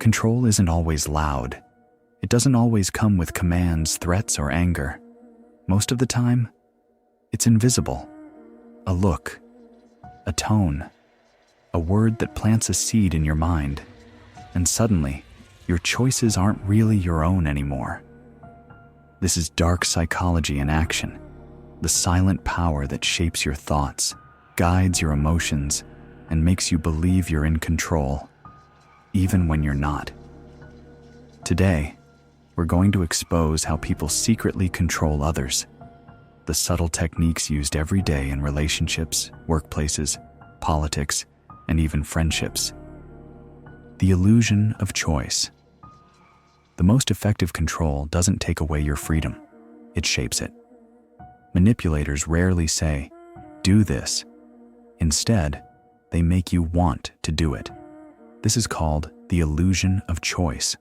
Control isn't always loud. It doesn't always come with commands, threats, or anger. Most of the time, it's invisible. A look, a tone, a word that plants a seed in your mind, and suddenly, your choices aren't really your own anymore. This is dark psychology in action, the silent power that shapes your thoughts, guides your emotions, and makes you believe you're in control, even when you're not. Today, we're going to expose how people secretly control others, the subtle techniques used every day in relationships, workplaces, politics, and even friendships. The illusion of choice. The most effective control doesn't take away your freedom, it shapes it. Manipulators rarely say, "Do this." Instead, they make you want to do it. This is called the illusion of choice,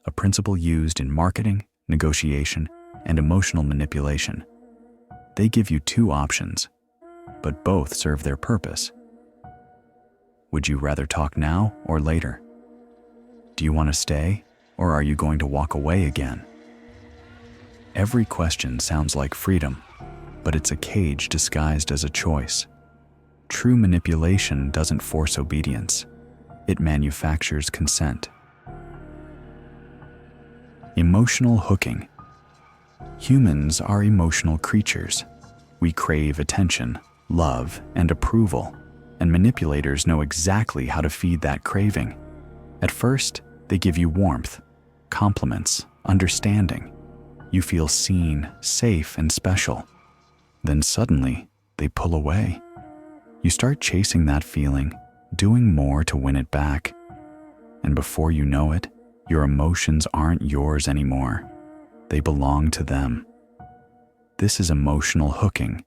a principle used in marketing, negotiation, and emotional manipulation. They give you two options, but both serve their purpose. Would you rather talk now or later? Do you want to stay, or are you going to walk away again? Every question sounds like freedom, but it's a cage disguised as a choice. True manipulation doesn't force obedience. It manufactures consent. Emotional hooking. Humans are emotional creatures. We crave attention, love, and approval, and manipulators know exactly how to feed that craving. At first, they give you warmth, compliments, understanding. You feel seen, safe, and special. Then suddenly, they pull away. You start chasing that feeling, doing more to win it back. And before you know it, your emotions aren't yours anymore. They belong to them. This is emotional hooking,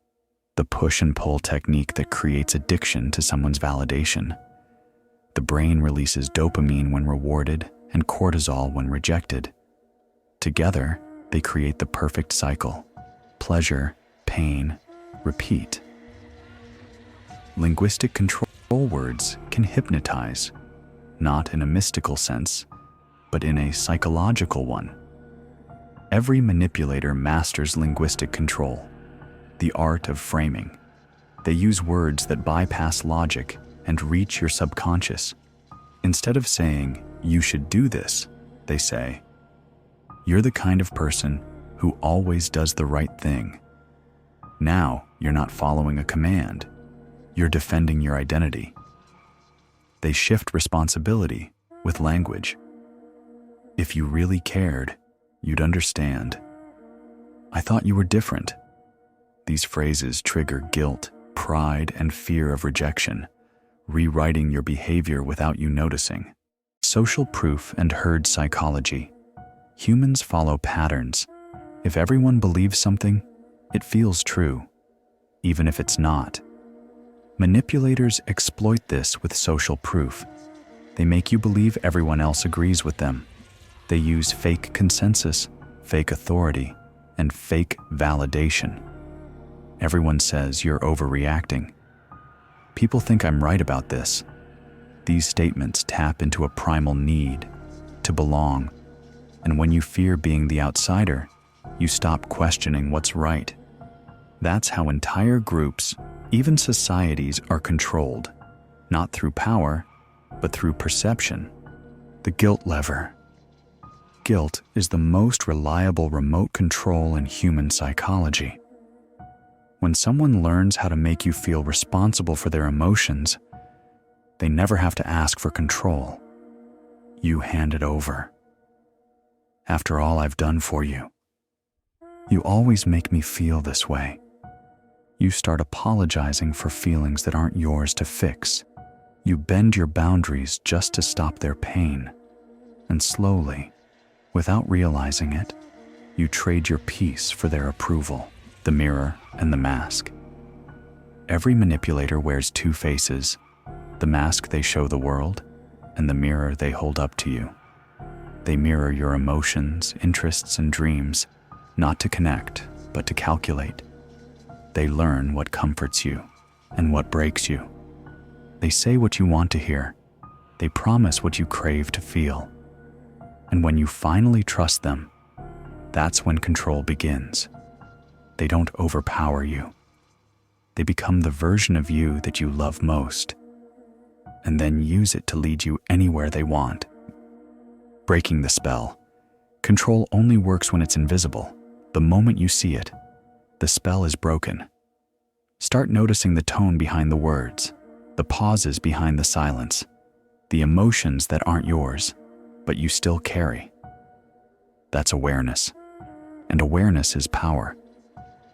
the push and pull technique that creates addiction to someone's validation. The brain releases dopamine when rewarded and cortisol when rejected. Together, they create the perfect cycle: pleasure, pain, repeat. Linguistic control words can hypnotize, not in a mystical sense, but in a psychological one. Every manipulator masters linguistic control, the art of framing. They use words that bypass logic and reach your subconscious. Instead of saying, "You should do this," they say, "You're the kind of person who always does the right thing." Now, you're not following a command. You're defending your identity. They shift responsibility with language. "If you really cared, you'd understand. I thought you were different." These phrases trigger guilt, pride, and fear of rejection, rewriting your behavior without you noticing. Social proof and herd psychology. Humans follow patterns. If everyone believes something, it feels true, even if it's not. Manipulators exploit this with social proof. They make you believe everyone else agrees with them. They use fake consensus, fake authority, and fake validation. Everyone says you're overreacting. People think I'm right about this. These statements tap into a primal need to belong, and when you fear being the outsider, you stop questioning what's right. That's how entire groups, even societies, are controlled, not through power, but through perception. The guilt lever. Guilt is the most reliable remote control in human psychology. When someone learns how to make you feel responsible for their emotions, they never have to ask for control. You hand it over. "After all I've done for you, you always make me feel this way." You start apologizing for feelings that aren't yours to fix. You bend your boundaries just to stop their pain. And slowly, without realizing it, you trade your peace for their approval, the mirror and the mask. Every manipulator wears two faces, the mask they show the world and the mirror they hold up to you. They mirror your emotions, interests, and dreams, not to connect, but to calculate. They learn what comforts you and what breaks you. They say what you want to hear. They promise what you crave to feel. And when you finally trust them, that's when control begins. They don't overpower you. They become the version of you that you love most, and then use it to lead you anywhere they want. Breaking the spell. Control only works when it's invisible. The moment you see it, the spell is broken. Start noticing the tone behind the words, the pauses behind the silence, the emotions that aren't yours, but you still carry. That's awareness. And awareness is power.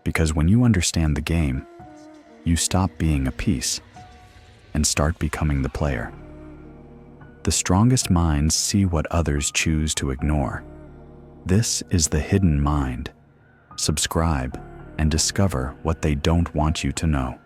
Because when you understand the game, you stop being a piece and start becoming the player. The strongest minds see what others choose to ignore. This is the hidden mind. Subscribe and discover what they don't want you to know.